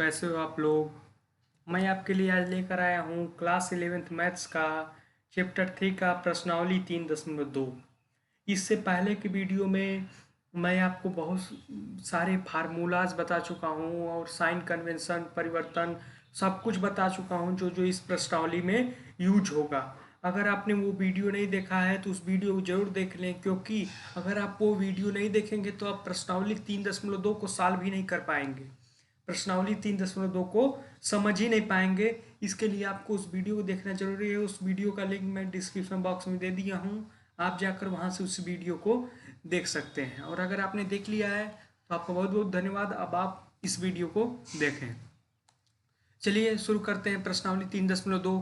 कैसे हो आप लोग। मैं आपके लिए आज लेकर आया हूँ क्लास 11th मैथ्स का चैप्टर 3 का प्रश्नावली 3.2। इससे पहले की वीडियो में मैं आपको बहुत सारे फार्मूलाज बता चुका हूँ और साइन कन्वेंशन परिवर्तन सब कुछ बता चुका हूँ जो जो इस प्रश्नावली में यूज होगा। अगर आपने वो वीडियो नहीं देखा है तो उस वीडियो को जरूर देख लें, क्योंकि अगर आप वो वीडियो नहीं देखेंगे तो आप प्रश्नावली 3.2 को सॉल्व भी नहीं कर पाएंगे, प्रश्नावली 3.2 को समझ ही नहीं पाएंगे। इसके लिए आपको उस वीडियो को देखना जरूरी है। उस वीडियो का लिंक मैं डिस्क्रिप्शन बॉक्स में दे दिया हूँ, आप जाकर वहाँ से उस वीडियो को देख सकते हैं। और अगर आपने देख लिया है तो आपका बहुत बहुत धन्यवाद। अब आप इस वीडियो को देखें। चलिए शुरू करते हैं। प्रश्नावली 3.2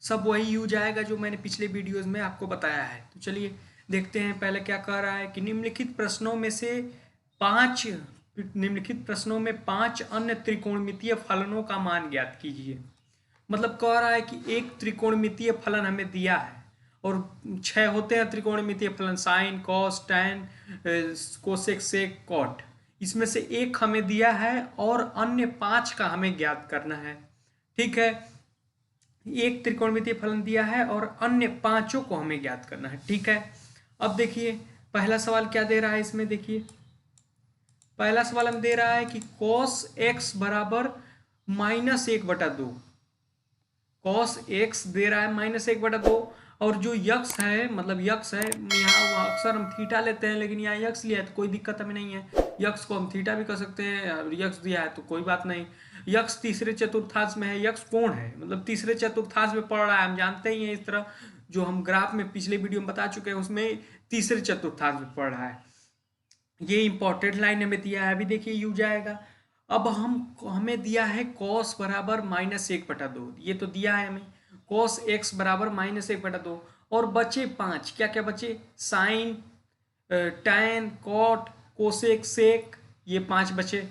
सब वही यूज आएगा जो मैंने पिछले वीडियोज में आपको बताया है। तो चलिए देखते हैं पहले क्या कह रहा है कि निम्नलिखित प्रश्नों में पांच अन्य त्रिकोणमितीय फलनों का मान ज्ञात कीजिए। मतलब कह रहा है कि एक त्रिकोणमितीय फलन हमें दिया है और 6 होते हैं त्रिकोणमितीय फलन, sine cos tan cosec sec cot. इसमें से एक हमें दिया है और अन्य 5 का हमें ज्ञात करना है। ठीक है, एक त्रिकोणमितीय फलन दिया है और अन्य 5 को हमें ज्ञात करना है। ठीक है, अब देखिए पहला सवाल क्या दे रहा है। इसमें देखिए पहला सवाल हमें दे रहा है कि cos x बराबर -1/2। cos x दे रहा है -1/2 और जो यक्स है, मतलब यक्स है, यहाँ अक्सर हम थीटा लेते हैं लेकिन यहाँ यक्स लिया है तो कोई दिक्कत हमें नहीं है। यक्स को हम थीटा भी कर सकते हैं, यक्स दिया है तो कोई बात नहीं। यक्स तीसरे चतुर्थांश में है, यक्स कोण है, मतलब तीसरे चतुर्थांश में पड़ रहा है। हम जानते ही हैं, इस तरह जो हम ग्राफ में पिछले वीडियो में बता चुके हैं उसमें तीसरे चतुर्थांश में पड़ रहा है। ये इंपॉर्टेंट लाइन हमें दिया है, अभी देखिए यूज आएगा। अब हमें दिया है cos बराबर -1/2, ये तो दिया है हमें। cos x बराबर -1/2 और बचे 5, क्या क्या बचे, sine tan cot cosec sec, ये 5 बचे,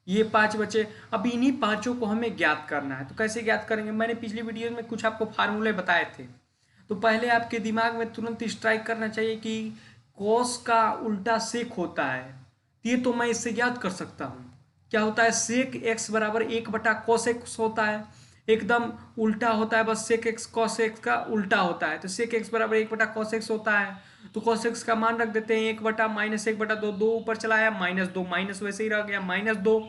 ये 5 बचे। अब इन्हीं पांचों को हमें ज्ञात करना है। तो कैसे ज्ञात करेंगे, मैंने पिछली वीडियो में कुछ आपको फार्मूले बताए थे। तो पहले आपके दिमाग में तुरंत स्ट्राइक करना चाहिए कि कॉस का उल्टा सेक होता है। ये तो मैं इससे याद कर सकता हूँ, क्या होता है, सेक एक्स बराबर 1/cos x होता है, एकदम उल्टा होता है, बस सेक एक्स cos x का उल्टा होता है। तो सेक एक्स बराबर 1/cos x होता है, तो cos x का मान रख देते हैं 1/-1/2, 2 ऊपर चला आया -2, माइनस वैसे ही रह गया -2,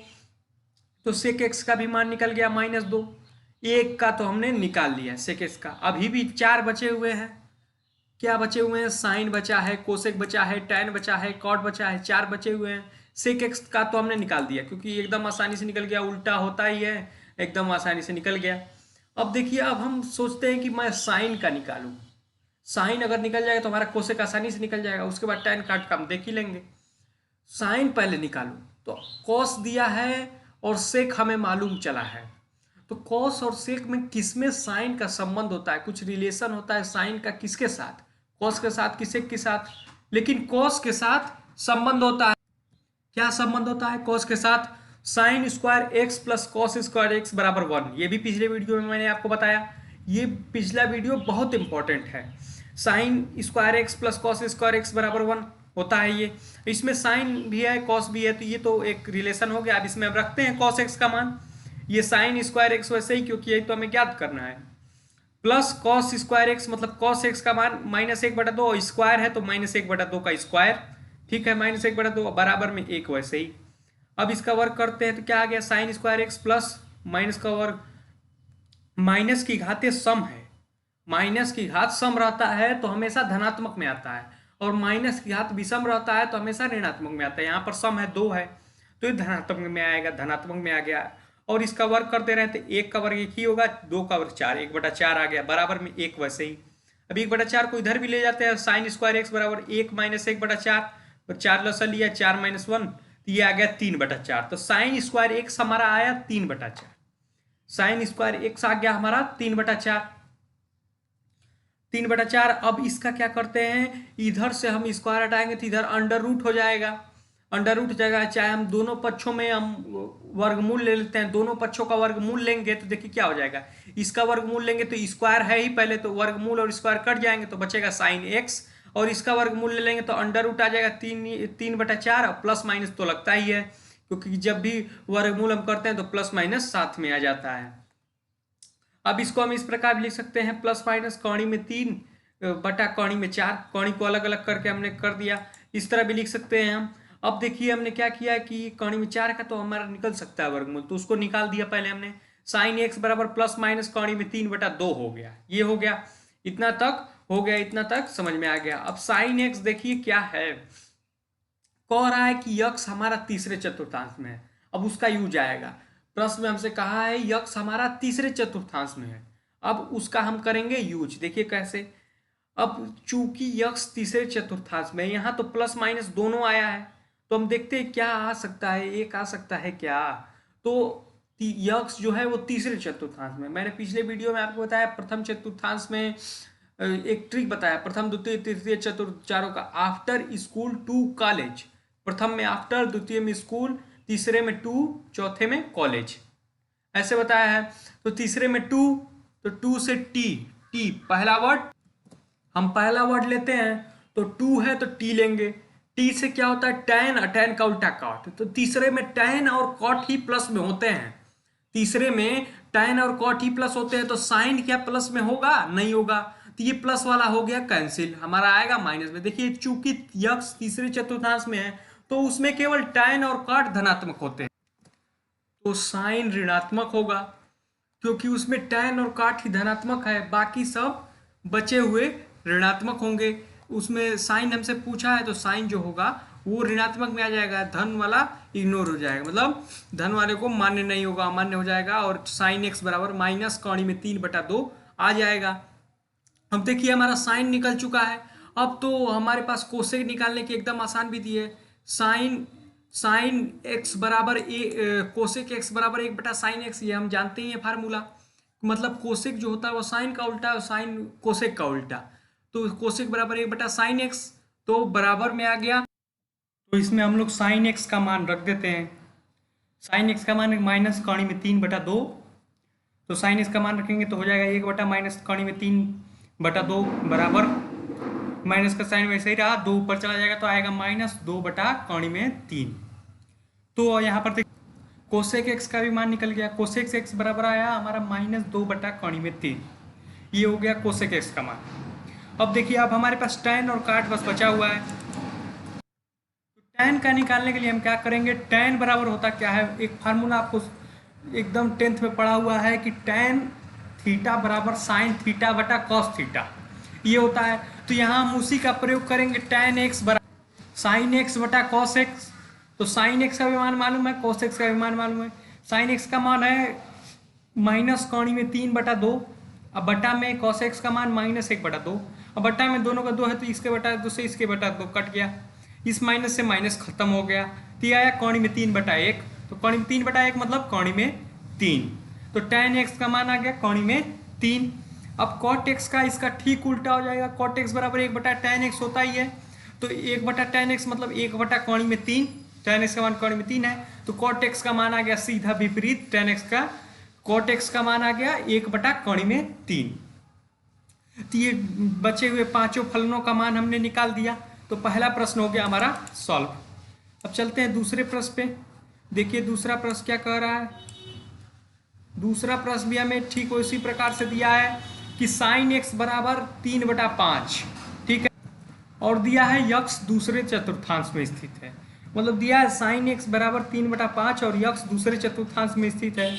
तो सेक एक्स का भी मान निकल गया -2। एक का तो हमने निकाल लिया सेक एक्स का। अभी भी 4 बचे हुए हैं। क्या बचे हुए हैं, साइन बचा है, कोसेक बचा है, टैन बचा है, कॉट बचा है, 4 बचे हुए हैं। सेक एक्स का तो हमने निकाल दिया क्योंकि एकदम आसानी से निकल गया, उल्टा होता ही है, एकदम आसानी से निकल गया। अब देखिए, अब हम सोचते हैं कि मैं साइन का निकालूं। साइन अगर निकल जाएगा तो हमारा कोसेक आसानी से निकल जाएगा, उसके बाद टैन काट का हम देख ही लेंगे। साइन पहले निकालूं तो कॉस दिया है और सेक हमें मालूम चला है। तो कॉस और सेक में किसमें साइन का संबंध होता है, कुछ रिलेशन होता है साइन का किसके साथ, कॉस के साथ कि सेक के साथ। लेकिन कॉस के साथ संबंध होता है, क्या संबंध होता है कॉस के साथ, sine square x plus cos square x बराबर 1। ये भी पिछले वीडियो में मैंने आपको बताया, ये पिछला वीडियो बहुत इंपॉर्टेंट है। Sine square x plus cos square x बराबर 1 होता है ये। इसमें साइन भी है कॉस भी है, तो ये तो एक रिलेशन हो गया। अब इसमें अब रखते हैं कॉस एक्स का मान, ये साइन स्क्वायर एक्स वैसे ही, क्योंकि यही तो हमें ज्ञात करना है, प्लस कॉस स्क्वायर एक्स, मतलब कॉस एक्स का मान -1/2, स्क्वायर है तो -1/2 का स्क्वायर। ठीक है, -1/2 बराबर में 1 वैसे ही। अब इसका वर्ग करते हैं तो क्या आ गया, sine square x plus minus का वर्ग, माइनस की घात सम है, माइनस की घात सम रहता है तो हमेशा धनात्मक में आता है, और माइनस की घात विषम रहता है तो हमेशा ऋणात्मक में आता है। यहाँ पर सम है 2 है तो ये धनात्मक में आएगा, धनात्मक में आ गया। और इसका वर्ग करते रहे तो 1 का वर्ग 1 ही होगा, 2 का वर्ग 4, 1/4 आ गया, बराबर में 1 वैसे ही। अब 1/4 को इधर भी ले जाते हैं, साइन स्क्वायर एक्स बराबर 1 - 1/4, 4 लसा लिया, 4 - 1, तो ये आ गया 3/4। तो साइन स्क्वायर एक्स हमारा आया 3/4, साइन स्क्वायर एक्स आ गया हमारा 3/4, 3/4। अब इसका क्या करते हैं, इधर से हम स्क्वायर हटाएंगे तो इधर अंडर रूट हो जाएगा, अंडर रूट हो जाएगा। चाहे हम दोनों पक्षों में हम वर्गमूल ले लेते हैं, दोनों पक्षों का वर्गमूल लेंगे तो देखिए क्या हो जाएगा, इसका वर्गमूल लेंगे तो स्क्वायर है ही पहले, तो वर्गमूल और स्क्वायर कट जाएंगे तो बचेगा साइन एक्स, और इसका वर्गमूल ले लेंगे तो अंडर रूट आ जाएगा 3/4, प्लस माइनस तो लगता ही है, क्योंकि जब भी वर्गमूल हम करते हैं तो प्लस माइनस साथ में आ जाता है। अब इसको हम इस प्रकार भी लिख सकते हैं, प्लस माइनस कौड़ी में 3 बटा कौड़ी में 4, कौड़ी को अलग अलग करके हमने कर दिया। इस तरह भी लिख सकते हैं हम। अब देखिए हमने क्या किया कि कौड़ी में 4 का तो हमारा निकल सकता है वर्गमूल, तो उसको निकाल दिया पहले हमने। साइन एक्स बराबर प्लस माइनस कौड़ी में 3 बटा 2 हो गया, ये हो गया, इतना तक हो गया, इतना तक समझ में आ गया। अब साइन एक्स देखिए क्या है, कह रहा है कि यक्स हमारा तीसरे चतुर्थांश में है। अब उसका यूज आएगा, प्रश्न में हमसे कहा है यक्स हमारा तीसरे चतुर्थांश में है, अब उसका हम करेंगे यूज। देखिए कैसे, अब चूंकि यक्स तीसरे चतुर्थांश में, यहाँ तो प्लस माइनस दोनों आया है, तो हम देखते हैं क्या आ सकता है, एक आ सकता है क्या, तो यक्स जो है वो तीसरे चतुर्थांश में। मैंने पिछले वीडियो में आपको बताया प्रथम चतुर्थांश में एक ट्रिक बताया, प्रथम द्वितीय तृतीय चतुर्थ चारों का, आफ्टर स्कूल टू कॉलेज। प्रथम में आफ्टर, द्वितीय में स्कूल, तीसरे में टू, चौथे में कॉलेज, ऐसे बताया है। तो तीसरे में टू, तो टू से टी, टी पहला वर्ड, हम पहला वर्ड लेते हैं तो टू है तो टी लेंगे। टी से क्या होता है, टैन, टैन का उल्टा कॉट, तो तीसरे में टैन और कॉट ही प्लस में होते हैं। तीसरे में टैन और कॉट ही प्लस होते हैं, तो साइन क्या प्लस में होगा, नहीं होगा, तो ये प्लस वाला हो गया कैंसिल, हमारा आएगा माइनस में। देखिए चूंकि यक्स तीसरे चतुर्थांश में है तो उसमें केवल टैन और कॉट धनात्मक होते हैं, तो साइन ऋणात्मक होगा, क्योंकि उसमें टैन और कॉट ही धनात्मक है, बाकी सब बचे हुए ऋणात्मक होंगे। उसमें साइन हमसे पूछा है तो साइन जो होगा वो ऋणात्मक में आ जाएगा, धन वाला इग्नोर हो जाएगा, मतलब धन वाले को मान्य नहीं होगा, अमान्य हो जाएगा, और साइन एक्स बराबर माइनस कौड़ी में 3 बटा 2 आ जाएगा। अब देखिए हमारा साइन निकल चुका है। अब तो हमारे पास कोसेक निकालने की एकदम आसान विधि है, साइन साइन एक्स बराबर कोसेक एक्स बराबर 1 बटा साइन एक्स, ये हम जानते ही है फार्मूला, मतलब कोसेक जो होता है वो साइन का उल्टा और साइन कोसेक का उल्टा, तो कोसेक बराबर 1 बटा साइन एक्स, तो बराबर में आ गया। तो इसमें हम लोग साइन एक्स का मान रख देते हैं, साइन एक्स का मान माइनस कौड़ी में 3 बटा 2, तो साइन एक्स का मान रखेंगे तो हो जाएगा 1 बटा माइनस कौड़ी में 3 बटा 2 बराबर, माइनस का साइन वैसे ही रहा, 2 ऊपर चला जाएगा तो आएगा माइनस 2 बटा कौड़ी में 3। तो यहाँ पर कोसेक एक्स का भी मान निकल गया, कोसेक एक्स बराबर आया हमारा माइनस 2 बटा कौड़ी में 3, ये हो गया कोसेक एक्स का मान। अब देखिए अब हमारे पास टैन और काट बस बचा हुआ है, तो टैन का निकालने के लिए हम क्या करेंगे, टैन बराबर होता क्या है, एक फार्मूला आपको एकदम 10th में पढ़ा हुआ है कि टैन थीटा बराबर साइन थीटा बटा कॉस थीटा, ये होता है। तो यहाँ हम उसी का प्रयोग करेंगे, टैन एक्स बराबर साइन एक्स बटा कॉस एक्स, तो साइन एक्स का भी मान मालूम है, कॉस एक्स का भी मान मालूम है। साइन एक्स का मान है माइनस कौड़ी में 3 बटा 2, अब बटा में कॉस एक्स का मान माइनस 1 बटा 2, अब बटा में दोनों का 2 है तो इसके बटा 2 से इसके बटा 2 कट गया, इस माइनस से माइनस खत्म हो गया, तो ये आया कौड़ी में 3 बटा 1, तो कौड़ी में 3 बटा 1 मतलब कौड़ी में 3, तो टैन एक्स का मान आ गया कौड़ी में 3। अब कॉट एक्स का इसका ठीक उल्टा हो जाएगा, कॉट एक्स बराबर 1 बटा टैन एक्स होता ही है, तो 1 बटा टैन एक्स मतलब 1 बटा कौड़ी में 3, टैन एक्स का मान कौड़ी में 3 है, तो कॉट एक्स का मान आ गया सीधा विपरीत टैन एक्स का, कॉट एक्स का मान आ गया 1 बटा कौड़ी में 3। तो ये बचे हुए पांचों फलनों का मान हमने निकाल दिया, तो पहला प्रश्न हो गया हमारा सॉल्व। अब चलते हैं दूसरे प्रश्न पे, देखिए दूसरा प्रश्न क्या कह रहा है। दूसरा प्रश्न भी हमें ठीक उसी प्रकार से दिया है कि साइन एक्स बराबर 3 बटा 5, ठीक है, और दिया है यक्स दूसरे चतुर्थांश में स्थित है, मतलब दिया है साइन एक्स बराबर 3 बटा 5 और यक्स दूसरे चतुर्थांश में स्थित है।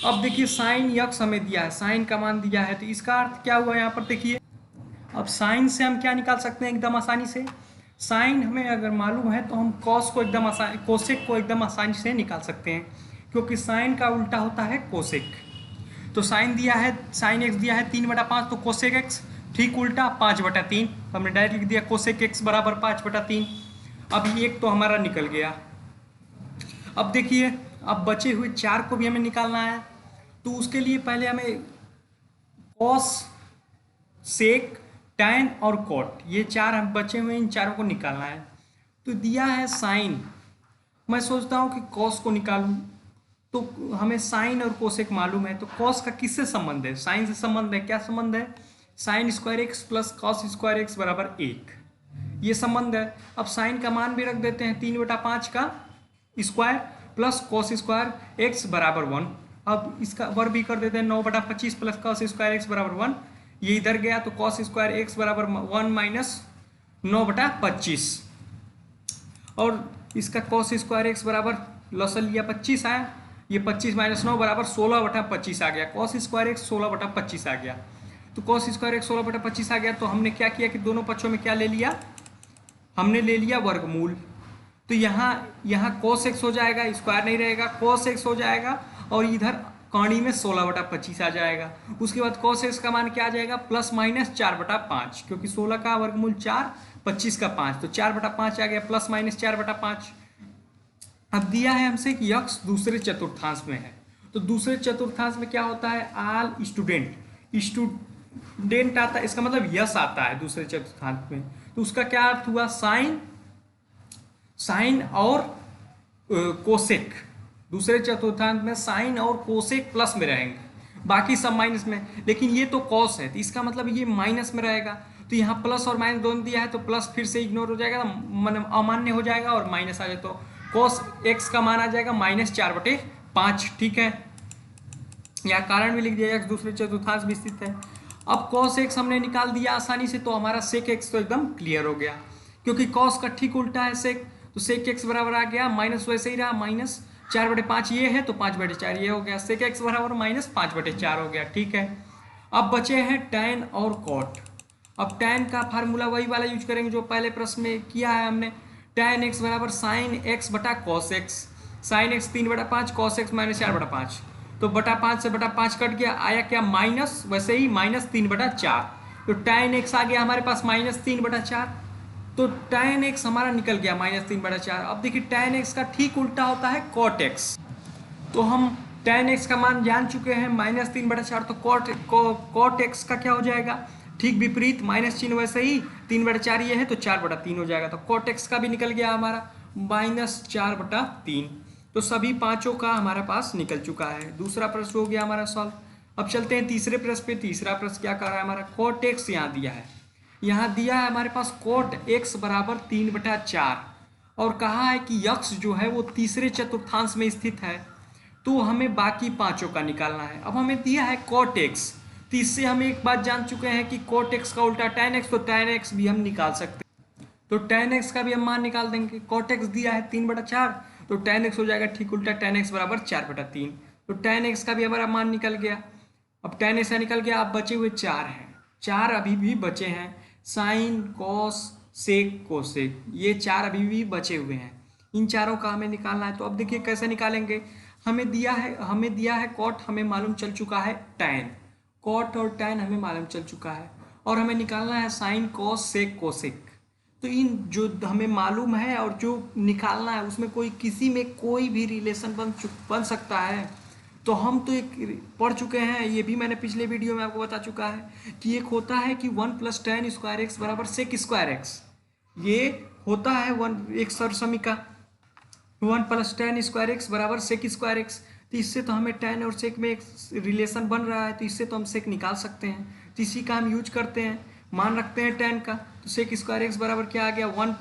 अब देखिए साइन यक्स हमें दिया है, साइन का मान दिया है, तो इसका अर्थ क्या हुआ यहाँ पर देखिए। अब साइन से हम क्या निकाल सकते हैं एकदम आसानी से, साइन हमें अगर मालूम है तो हम कॉस को एकदम आसानी, कोसेक को एकदम आसानी से निकाल सकते हैं, क्योंकि साइन का उल्टा होता है कोसेक। तो साइन दिया है, साइन एक्स दिया है 3 बटा 5, तो कोसेक एक्स ठीक उल्टा 5 बटा 3, तो हमने डायरेक्ट लिख दिया कोसेक एक्स बराबर 5 बटा 3। अब एक तो हमारा निकल गया। अब देखिए अब बचे हुए 4 को भी हमें निकालना है, तो उसके लिए पहले हमें कॉस, सेक, टैन और कॉट, ये 4 हम बचे हुए इन चारों को निकालना है। तो दिया है साइन, मैं सोचता हूँ कि कॉस को निकालूं, तो हमें साइन और कोसेक मालूम है, तो कॉस का किससे संबंध है, साइन से संबंध है, क्या संबंध है, sine square x plus cos square x बराबर 1, ये संबंध है। अब साइन का मान भी रख देते हैं 3 बटा 5 का square plus cos square x बराबर 1। अब इसका वर्ग भी कर देते हैं, 9/25 प्लस कॉस स्क्वायर एक्स बराबर 1, ये इधर गया तो कॉस स्क्वायर एक्स बराबर 1 माइनस 9/25, और इसका कॉस स्क्वायर एक्स बराबर लॉसल लिया 25 आया, ये 25 माइनस 9 बराबर 16/25 आ गया, कॉस स्क्वायर एक्स 16/25 आ गया। तो कॉस स्क्वायर एक्स 16/25 आ गया, तो हमने क्या किया कि दोनों पक्षों में क्या ले लिया, हमने ले लिया वर्गमूल। तो यहाँ cos x हो जाएगा, स्क्वायर नहीं रहेगा, cos x हो जाएगा, और इधर कौणी में 16/25 आ जाएगा। उसके बाद cos x का मान क्या आ जाएगा, प्लस माइनस 4/5, क्योंकि 16 का वर्गमूल 4, 25 का 5, तो 4/5 आ गया, प्लस माइनस 4/5। अब दिया है हमसे कि यक्स दूसरे चतुर्थांश में है, तो दूसरे चतुर्थांश में क्या होता है, आल स्टूडेंट आता है, इसका मतलब यस आता है दूसरे चतुर्थांश में। तो उसका क्या अर्थ हुआ, साइन और कोसेक, दूसरे चतुर्थांश में साइन और कोसेक प्लस में रहेंगे, बाकी सब माइनस में। लेकिन ये तो कॉस है, तो इसका मतलब ये माइनस में रहेगा। तो यहाँ प्लस और माइनस दोनों दिया है, तो प्लस फिर से इग्नोर हो जाएगा, मतलब अमान्य हो जाएगा, और माइनस आ जाए तो कॉस एक्स का मान आ जाएगा -4/5। ठीक है, यहाँ कारण भी लिख दिया, एक्स दूसरे चतुर्थांश में स्थित है। अब कॉस एक्स हमने निकाल दिया आसानी से, तो हमारा सेक एक्स तो एकदम क्लियर हो गया, क्योंकि कॉस का ठीक उल्टा है सेक, तो सेक एक्स बराबर आ गया माइनस, वैसे ही रहा -4/5 ये है, तो 5/4 ये हो गया, सेक एक्स बराबर -5/4 हो गया। ठीक है, अब बचे हैं टैन और कॉट। अब टैन का फार्मूला वही वाला यूज करेंगे जो पहले प्रश्न में किया है हमने, टैन एक्स बराबर साइन एक्स बटा cos x, sine x 3/5, cos x -4/5, तो बटा 5 से बटा 5 कट गया, आया क्या माइनस, वैसे ही -3/4, तो टैन एक्स आ गया हमारे पास -3/4, तो टैन एक्स हमारा निकल गया -3/4। अब देखिए टैन एक्स का ठीक उल्टा होता है कॉट एक्स, तो हम टैन एक्स का मान जान चुके हैं -3/4, तो कॉट एक्स का क्या हो जाएगा, ठीक विपरीत, माइनस चिन्ह वैसे ही, 3/4 ये है तो 4/3 हो जाएगा, तो कॉट एक्स का भी निकल गया हमारा -4/3। तो सभी पांचों का हमारे पास निकल चुका है। दूसरा प्रश्न हो गया हमारा सॉल्व। अब चलते हैं तीसरे प्रश्न पे। तीसरा प्रश्न क्या कर रहा है हमारा, कॉट एक्स यहाँ दिया है, यहाँ दिया है हमारे पास कॉट एक्स बराबर 3/4, और कहा है कि यक्स जो है वो तीसरे चतुर्थांश में स्थित है, तो हमें बाकी पांचों का निकालना है। अब हमें दिया है कॉट एक्स, तो इससे हम एक बात जान चुके हैं कि कॉट एक्स का उल्टा टैन एक्स, तो टैन एक्स भी हम निकाल सकते हैं, तो टैन एक्स का भी हम मान निकाल देंगे। कॉट एक्स दिया है 3/4, तो टैन एक्स हो जाएगा ठीक उल्टा, टैन एक्स बराबर 4/3, तो टैन एक्स का भी हमारा मान निकल गया। अब टैन एक्स का निकल गया, अब बचे हुए 4 हैं, 4 अभी भी बचे हैं, साइन कॉस सेक कोसेक, ये 4 अभी भी बचे हुए हैं, इन चारों का हमें निकालना है। तो अब देखिए कैसे निकालेंगे, हमें दिया है कॉट, हमें मालूम चल चुका है टैन, कॉट और टैन हमें मालूम चल चुका है, और हमें निकालना है साइन कॉस सेक कोसेक। तो इन जो हमें मालूम है और जो निकालना है उसमें किसी में कोई भी रिलेशन बन सकता है। तो हम तो एक पढ़ चुके हैं, ये भी मैंने पिछले वीडियो में आपको बता चुका है कि एक होता है कि 1 + tan स्क्वायर एक्स बराबर सेक स्क्वायर एक्स, ये होता है एक सरसमीका, 1 + tan स्क्वायर एक्स बराबर सेक स्क्वायर एक्स। तो इससे तो हमें tan और सेक में एक रिलेशन बन रहा है, तो इससे तो हम सेक निकाल सकते हैं, तो इसी का हम यूज करते हैं, मान रखते हैं tan का। तो सेक स्क्वायर एक्स बराबर क्या आ गया, 1 +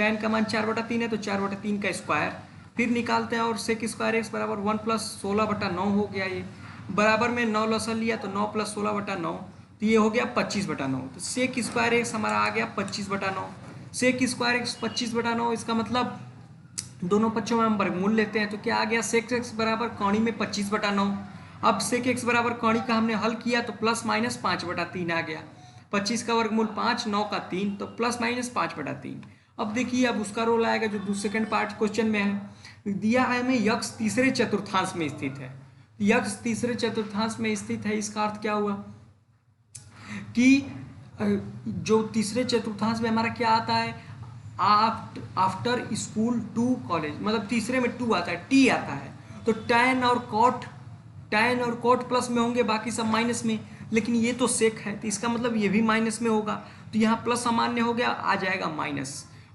tan का मान 4/3 है, तो 4/3 का स्क्वायर, फिर निकालते हैं, और सेक स्क्वायर एक्स बराबर 1 + 16/9 हो गया, ये बराबर में 9 लसल लिया, तो 9 + 16/9, तो ये हो गया 25/9। तो सेक स्क्वायर एक्स हमारा आ गया 25/9, सेक स्क्वायर एक्स 25/9, इसका मतलब दोनों पक्षों में हम वर्गमूल लेते हैं, तो क्या आ गया, सेक एक्स बराबर कौणी में 25/9। अब सेक एक्स बराबर कौणी का हमने हल किया, तो +-5/3 आ गया, 25 का वर्गमूल 5, 9 का 3, तो +-5/3। अब देखिए अब उसका रोल आएगा जो सेकंड पार्ट क्वेश्चन में है, दिया है हमें यक्स तीसरे चतुर्थांश में स्थित है, यक्स तीसरे चतुर्थांश में स्थित है, इसका अर्थ क्या हुआ कि जो तीसरे चतुर्थांश में हमारा क्या आता है, आफ्टर स्कूल टू कॉलेज, मतलब तीसरे में 2 आता है, टी आता है, तो टैन और कॉट प्लस में होंगे, बाकी सब माइनस में, लेकिन ये तो सेक है, तो इसका मतलब ये भी माइनस में होगा, तो यहाँ प्लस अमान्य हो गया, आ जाएगा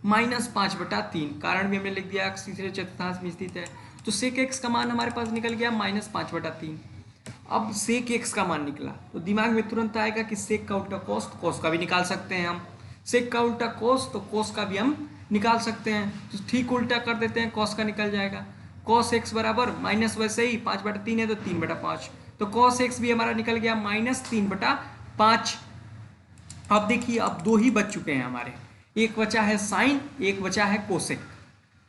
-5/3, कारण भी हमने लिख दिया तीसरे चतुर्थांश में स्थित है, तो सेक एक्स का मान हमारे पास निकल गया -5/3। अब सेक एक्स का मान निकला, तो दिमाग में तुरंत आएगा कि सेक का उल्टा कॉस, तो कॉस का भी निकाल सकते हैं हम, सेक का उल्टा कोस, तो कोस का भी हम निकाल सकते हैं, तो ठीक उल्टा कर देते हैं, कॉस का निकल जाएगा, कॉस एक्स बराबर माइनस वैसे ही 5/3 है तो 3/5, तो कॉस एक्स भी हमारा निकल गया -3/5। अब देखिए अब दो ही बच चुके हैं हमारे, एक बचा है साइन, एक बचा है कोसेक।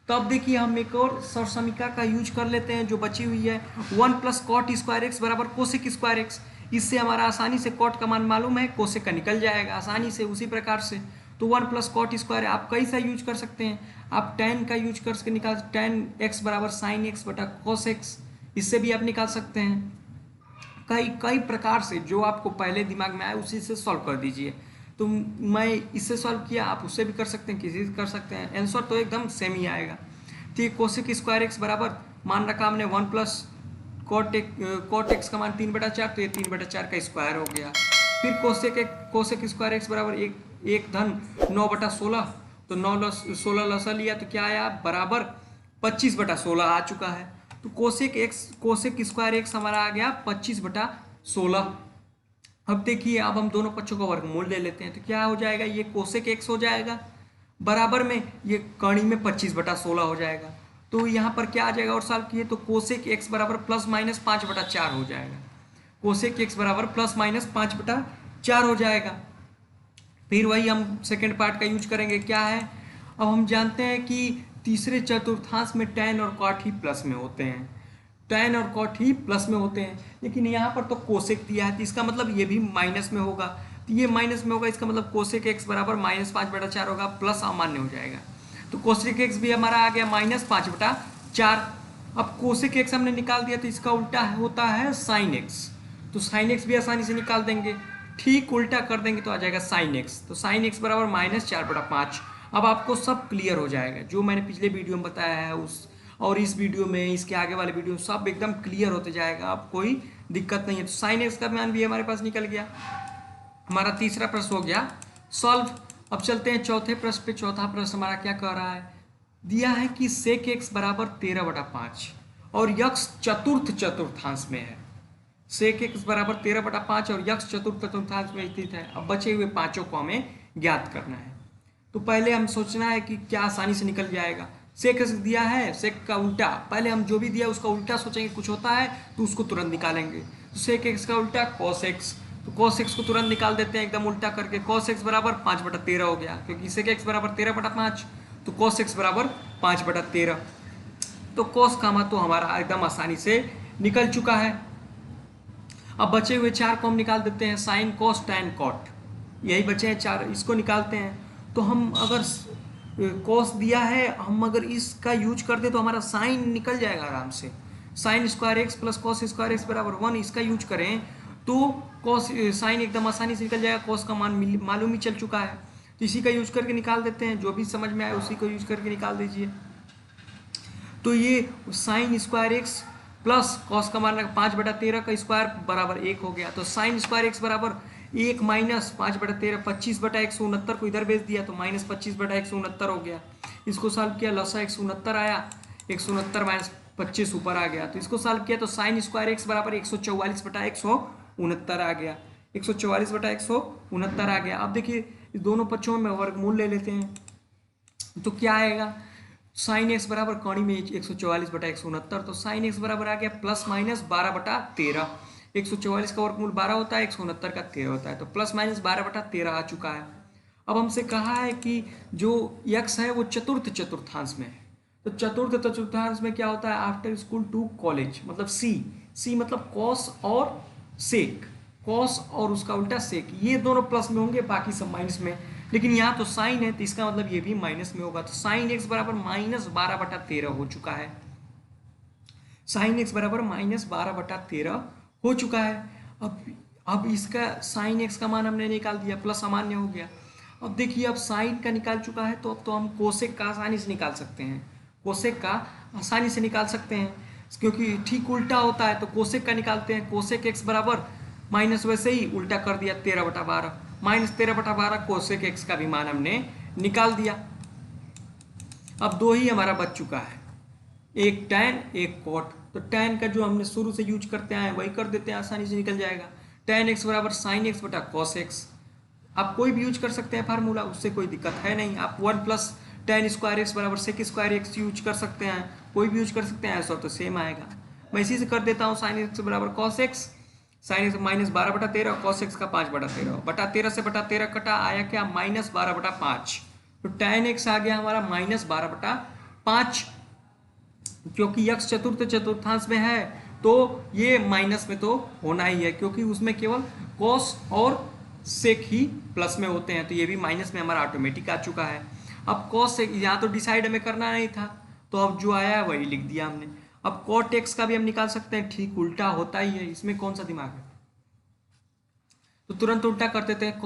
तो अब देखिए हम एक और सरसमीका का यूज कर लेते हैं जो बची हुई है, 1 + कॉट स्क्वायर एक्स बराबर कोसेक स्क्वायर एक्स। इससे हमारा आसानी से कॉट का मान मालूम है, कोसेक का निकल जाएगा आसानी से उसी प्रकार से। तो 1 + कॉट स्क्वायर आप कई सा यूज कर सकते हैं, आप tan का यूज करके निकाल, tan x बराबर साइन एक्स बटा कॉस एक्स, इससे भी आप निकाल सकते हैं। कई कई प्रकार से जो आपको पहले दिमाग में आए उसी से सॉल्व कर दीजिए। तो मैं इससे सॉल्व किया, आप उससे भी कर सकते हैं, किसी से कर सकते हैं, आंसर तो एकदम सेम ही आएगा। ठीक, कोसेक स्क्वायर एक्स बराबर मान रखा हमने 1 + कॉट एक्स का मान 3/4, तो ये 3/4 का स्क्वायर हो गया। फिर कोसेक स्क्वायर एक्स बराबर एक धन 9/16, तो 9 16 लिया तो क्या आया बराबर 25/16 आ चुका है। तो कोसेक स्क्वायर एक्स हमारा आ गया 25/16। अब देखिए अब हम दोनों पक्षों का वर्गमूल ले लेते हैं, तो क्या हो जाएगा, ये कोसेक एक्स हो जाएगा बराबर में ये कड़ी में 25/16 हो जाएगा। तो यहाँ पर क्या आ जाएगा और सॉल्व किए तो कोसेक एक्स बराबर ±5/4 हो जाएगा। कोसेक एक्स बराबर ±5/4 हो जाएगा। फिर वही हम सेकेंड पार्ट का यूज करेंगे, क्या है, अब हम जानते हैं कि तीसरे चतुर्थांश में tan और cot ही प्लस में होते हैं, tan और cot ही प्लस में होते हैं, लेकिन यहाँ पर तो कोसेक दिया है तो इसका मतलब ये भी माइनस में होगा, तो ये माइनस में होगा, इसका मतलब कोसेक एक्स बराबर -5/4 होगा, प्लस अमान्य हो जाएगा। तो कोसेक एक्स भी हमारा आ गया -5/4। अब कोसेक एक्स हमने निकाल दिया तो इसका उल्टा होता है साइन एक्स, तो साइन एक्स भी आसानी से निकाल देंगे, ठीक उल्टा कर देंगे तो आ जाएगा साइन एक्स, तो साइन एक्स बराबर -4/5। अब आपको सब क्लियर हो जाएगा, जो मैंने पिछले वीडियो में बताया है उस और इस वीडियो में, इसके आगे वाले वीडियो सब एकदम क्लियर होते जाएगा, अब कोई दिक्कत नहीं है। तो साइन एक्स का मान भी हमारे पास निकल गया। हमारा तीसरा प्रश्न हो गया सॉल्व। अब चलते हैं चौथे प्रश्न पे। चौथा प्रश्न हमारा क्या कह रहा है, दिया है कि सेक एक्स बराबर 13/5 और यक्स चतुर्थ चतुर्थांश में है। सेक एक्स बराबर 13/5 और यक्स चतुर्थ चतुर्थांश में स्थित है। अब बचे हुए पांचों को हमें ज्ञात करना है। तो पहले हम सोचना है कि क्या आसानी से निकल जाएगा। सेक एक्स दिया है, सेक का उल्टा, पहले हम जो भी दिया उसका उल्टा सोचेंगे, कुछ होता है तो उसको तुरंत निकालेंगे। तो सेक एक्स का उल्टा कॉस एक्स, तो कॉस एक्स को तुरंत निकाल देते हैं एकदम उल्टा करके। कॉस एक्स बराबर 5/13 हो गया, क्योंकि सेक एक्स बराबर 13/5, तो कॉस एक्स बराबर 5/13। तो कॉस का मान तो हमारा एकदम आसानी से निकल चुका है। अब बचे हुए चार को हम निकाल देते हैं, साइन कॉस टैन कॉट, यही बचे हैं चार, इसको निकालते हैं। तो हम अगर कॉस दिया है, हम अगर इसका यूज करते तो हमारा साइन निकल जाएगा आराम से। Sine square x plus cos square x बराबर 1, इसका यूज करें तो कॉस साइन एकदम आसानी से निकल जाएगा, कॉस का मान मालूम ही चल चुका है, तो इसी का यूज करके निकाल देते हैं। जो भी समझ में आए उसी को यूज करके निकाल दीजिए। तो ये sine square x plus cos का मान 5/13 का स्क्वायर बराबर 1 हो गया। तो साइन स्क्वायर एक्स बराबर 1 माइनस 5/13, 25/169 को इधर भेज दिया तो -25/169 हो गया। इसको सॉल्व किया, लसा 169 आया, 169 माइनस 25 ऊपर आ गया। तो इसको सॉल्व किया तो साइन स्क्वायर एक्स बराबर 144/169 आ गया, 144/169 आ गया। अब देखिए दोनों पक्षों में वर्गमूल ले लेते हैं, तो क्या आएगा, साइन एक्स बराबर कौड़ी में 144/169, तो साइन एक्स बराबर आ गया +-12/13। 144 का वर्गमूल 12 होता है, 169 का 13 होता है, तो +-12/13 आ चुका है। अब हमसे कहा है कि जो यक्स है वो चतुर्थ चतुर्थांश में है। तो चतुर्थ चतुर्थांश में क्या होता है, आफ्टर स्कूल टू कॉलेज, मतलब सी मतलब कॉस और सेक, कॉस और उसका उल्टा सेक, ये दोनों प्लस में होंगे, बाकी सब माइनस में। लेकिन यहाँ तो साइन है तो इसका मतलब ये भी माइनस में होगा। तो साइन एक्स बराबर -12/13 हो चुका है, साइन एक्स बराबर -12/13 हो चुका है। अब इसका साइन एक्स का मान हमने निकाल दिया, प्लस अमान्य हो गया। अब देखिए अब साइन का निकाल चुका है, तो अब तो हम कोसेक का आसानी से निकाल सकते हैं, कोसेक का आसानी से निकाल सकते हैं, क्योंकि ठीक उल्टा होता है। तो कोसेक का निकालते हैं, कोसेक एक्स बराबर माइनस वैसे ही उल्टा कर दिया 13/12, -13/12 कोसेक एक्स का भी मान हमने निकाल दिया। अब दो ही हमारा बच चुका है, एक टैन एक कॉट। तो टैन का जो हमने शुरू से यूज करते आए वही कर देते हैं, आसानी से निकल जाएगा। टैन एक्स बराबर साइन एक्स बटा कॉस एक्स, आप कोई भी यूज कर सकते हैं फार्मूला, उससे कोई दिक्कत है नहीं। आप 1 + tan स्क्वायर एक्स बराबर सेक स्क्वायर एक्स यूज कर सकते हैं, कोई भी यूज कर सकते हैं, ऐसा तो सेम आएगा। मैं इसी से कर देता हूँ साइन एक्स बराबर cos x, sine x minus 12/13, cos x का 5/13, बटा 13 से बटा 13 कटा, आया क्या माइनस 12/5। तो tan एक्स आ गया हमारा माइनस 12/5, क्योंकि यक्स चतुर्थ चतुर्थांश में है तो ये माइनस में तो होना ही है, क्योंकि उसमें केवल कॉस और सेक ही प्लस में होते हैं, तो ये भी माइनस में हमारा ऑटोमेटिक आ चुका है। अब कॉस सेक यहाँ तो डिसाइड हमें करना नहीं था, तो अब जो आया है वही लिख दिया हमने। अब कॉट एक्स का भी हम निकाल सकते हैं, ठीक उल्टा होता ही है, इसमें कौन सा दिमाग है, तो तुरंत उल्टा कर देते हैं।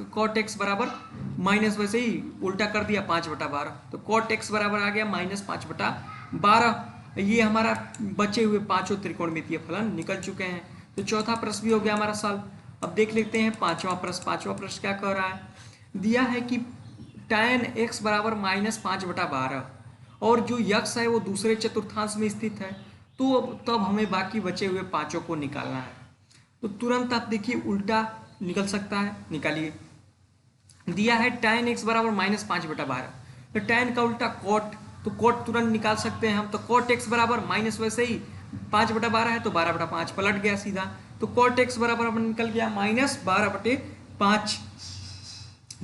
कॉट एक्स बराबर माइनस, वैसे ही उल्टा कर दिया 5/12, तो कॉट एक्स बराबर आ गया माइनस 5/12। ये हमारा बचे हुए पांचों त्रिकोणमितीय फलन निकल चुके हैं। तो चौथा प्रश्न भी हो गया हमारा सॉल्व। अब देख लेते हैं पांचवा प्रश्न। पांचवा प्रश्न क्या कह रहा है, दिया है कि tan x बराबर माइनस 5/12 और जो यक्स है वो दूसरे चतुर्थांश में स्थित है, तो तब हमें बाकी बचे हुए पांचों को निकालना है। तो तुरंत आप देखिए उल्टा निकल सकता है, निकालिए। दिया है tan x बराबर माइनस 5/12, तो tan का उल्टा cot, तो cot तुरंत निकाल सकते हैं हम। तो cot x बराबर माइनस, वैसे ही 5/12 है तो 12/5 पलट गया सीधा, तो cot x बराबर निकल गया माइनस 12/5।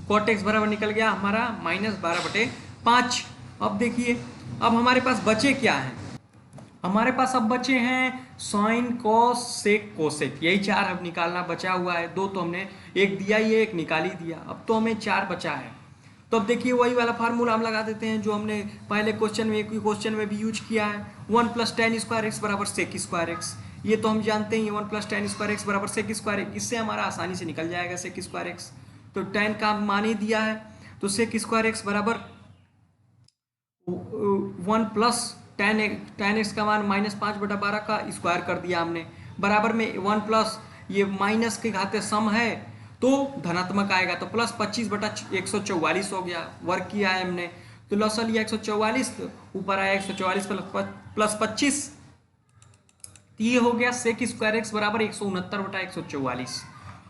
cot x बराबर निकल गया हमारा माइनस 12/5। अब देखिए अब हमारे पास बचे क्या हैं, हमारे पास अब बचे हैं साइन कॉस सेक कोसेक, यही चार अब निकालना बचा हुआ है। दो तो हमने एक दिया ही है, एक निकाल ही दिया, अब तो हमें चार बचा है। तो अब देखिए वही वाला फार्मूला हम लगा देते हैं जो हमने पहले क्वेश्चन में, एक क्वेश्चन में भी यूज किया है। 1 + tan स्क्वायर एक्स बराबर सेक स्क्वायर एक्स, ये तो हम जानते हैं 1 + tan स्क्वायर एक्स बराबर सेक स्क्वायर एक्स, इससे हमारा आसानी से निकल जाएगा सेक स्क्वायर एक्स। तो tan का मान ही दिया है, तो सेक स्क्वायर एक्स बराबर 1 + tan x का मान माइनस 5/12 का स्क्वायर कर दिया हमने, बराबर में 1 प्लस ये माइनस के घाते सम है तो धनात्मक आएगा, तो प्लस 25/144 हो गया। वर्क किया है हमने तो लसा लिया 144, तो ऊपर आया 144 प्लस 25, तो ये हो गया सेक स्क्वायर एक्स बराबर 169/144।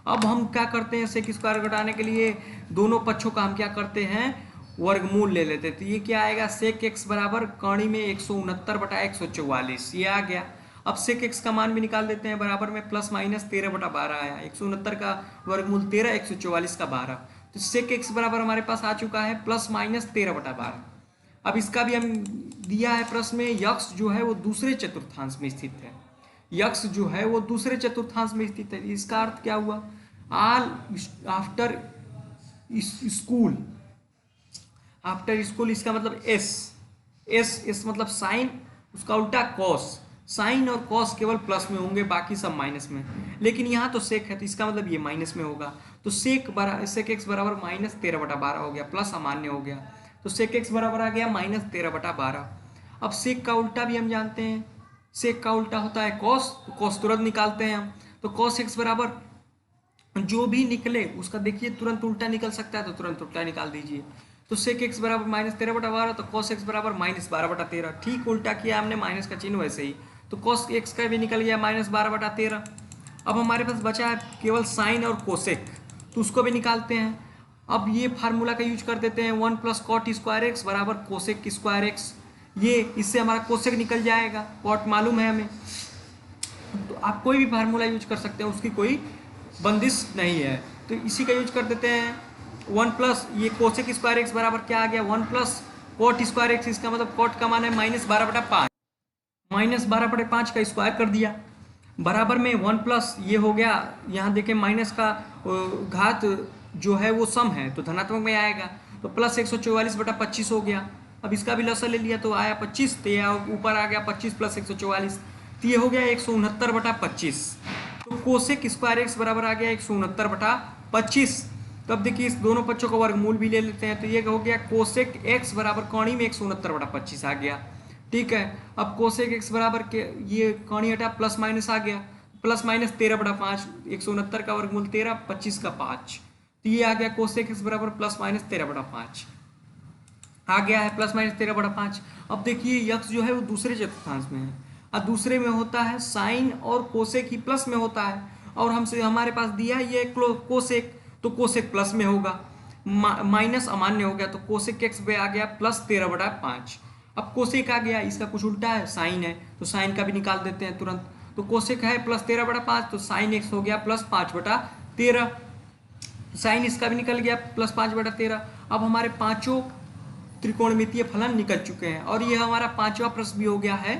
अब हम क्या करते हैं, सेक स्क्वायर घटाने के लिए दोनों पक्षों का हम क्या करते हैं, वर्गमूल ले लेते हैं। तो ये क्या आएगा, सेक एक्स बराबर कौड़ी में 169/144, ये आ गया। अब सेक एक्स का मान भी निकाल देते हैं, बराबर में प्लस माइनस 13/12 आया, 169 का वर्गमूल 13, 144 का 12, तो सेक एक्स बराबर हमारे पास आ चुका है प्लस माइनस 13/12। अब इसका भी हम दिया है प्रश्न में, यक्स जो है वो दूसरे चतुर्थांश में स्थित है, यक्स जो है वो दूसरे चतुर्थांश में स्थित है। इसका अर्थ क्या हुआ, all after school, after school इसका मतलब एस मतलब साइन, उसका उल्टा कॉस, साइन और कॉस केवल प्लस में होंगे, बाकी सब माइनस में। लेकिन यहाँ तो सेक है तो इसका मतलब ये माइनस में होगा, तो सेक एक्स बराबर माइनस 13/12 हो गया, प्लस अमान्य हो गया, तो सेक एक्स बराबर आ गया माइनस 13/12। अब सेक का उल्टा भी हम जानते हैं, सेक का उल्टा होता है कॉस, तो कॉस तुरंत निकालते हैं हम। तो कॉस एक्स बराबर जो भी निकले उसका देखिए तुरंत उल्टा निकल सकता है, तो तुरंत उल्टा निकाल दीजिए। तो सेक एक्स बराबर माइनस 13/12, तो कॉस एक्स बराबर माइनस 12/13, ठीक उल्टा किया हमने, माइनस का चिन्ह वैसे ही, तो कॉस एक्स का भी निकल गया माइनस 12/13। अब हमारे पास बचा है केवल साइन और कोसेक, तो उसको भी निकालते हैं। अब ये फार्मूला का यूज कर देते हैं, 1 + कॉट स्क्वायर एक्स बराबर कोसेक स्क्वायर एक्स, ये इससे हमारा कोसेक निकल जाएगा, कॉट मालूम है हमें, तो आप कोई भी फार्मूला यूज कर सकते हैं, उसकी कोई बंदिश नहीं है, तो इसी का यूज कर देते हैं। 1 प्लस ये कोसेक स्क्वायर एक्स बराबर क्या आ गया, 1 + कॉट स्क्वायर एक्स, इसका मतलब कॉट का मान है माइनस 12/5, माइनस 12/5 का स्क्वायर कर दिया, बराबर में 1 प्लस ये हो गया, यहाँ देखें माइनस का घात जो है वो सम है तो धनात्मक में आएगा, तो प्लस 144/25 हो गया। अब इसका भी लसा ले लिया तो आया 25, तो यह ऊपर आ गया 25 + 144, तो ये हो गया 169/25। तो कोसेक स्क्वायर एक्स बराबर आ गया 169/25। तब देखिए इस दोनों पक्षों का वर्गमूल भी ले लेते हैं, तो ये हो गया कोसेक एक्स बराबर कौड़ी में 169/25 आ गया, ठीक है। अब कोसेक एक्स बराबर के ये कौड़ी हटा, प्लस माइनस आ गया, प्लस माइनस 13/5, 169 का वर्गमूल 13, 25 का 5, तो ये आ गया कोसेक एक्स बराबर प्लस माइनस 13/5 आ गया है, प्लस माइनस 13/5। अब देखिए यक्स जो है वो दूसरे चतुर्थांश में है, और दूसरे में होता है साइन और कोसेक ही प्लस में होता है, और हमसे हमारे पास दिया है ये कोसेक, तो कोसेक प्लस में होगा, माइनस अमान्य हो गया, तो कोसेक एक्स पे आ गया प्लस 13/5। अब कोसेक आ गया, इसका कुछ उल्टा है, साइन है, तो साइन का भी निकाल देते हैं तुरंत। तो कोसेक है +13/5, तो साइन एक्स हो गया +5/13, साइन इसका भी निकल गया +5/13। अब हमारे पांचों त्रिकोणमितीय फलन निकल चुके हैं और ये हमारा पांचवा प्रश्न भी हो गया है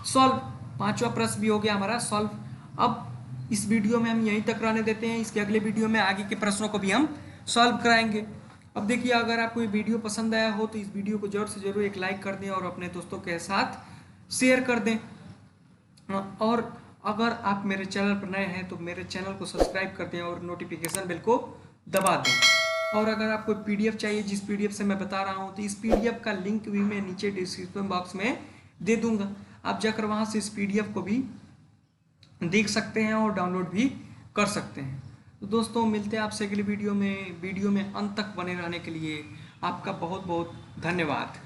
सॉल्व, पांचवा प्रश्न भी हो गया हमारा सॉल्व। अब इस वीडियो में हम यहीं तक रहने देते हैं, इसके अगले वीडियो में आगे के प्रश्नों को भी हम सॉल्व कराएंगे। अब देखिए, अगर आपको ये वीडियो पसंद आया हो तो इस वीडियो को जरूर से जरूर एक लाइक कर दें और अपने दोस्तों के साथ शेयर कर दें। और अगर आप मेरे चैनल पर नए हैं तो मेरे चैनल को सब्सक्राइब कर दें और नोटिफिकेशन बेल को दबा दें। और अगर आपको PDF चाहिए, जिस PDF से मैं बता रहा हूँ, तो इस PDF का लिंक भी मैं नीचे डिस्क्रिप्शन बॉक्स में दे दूंगा, आप जाकर वहाँ से इस PDF को भी देख सकते हैं और डाउनलोड भी कर सकते हैं। तो दोस्तों, मिलते हैं आपसे अगली वीडियो में अंत तक बने रहने के लिए आपका बहुत बहुत धन्यवाद।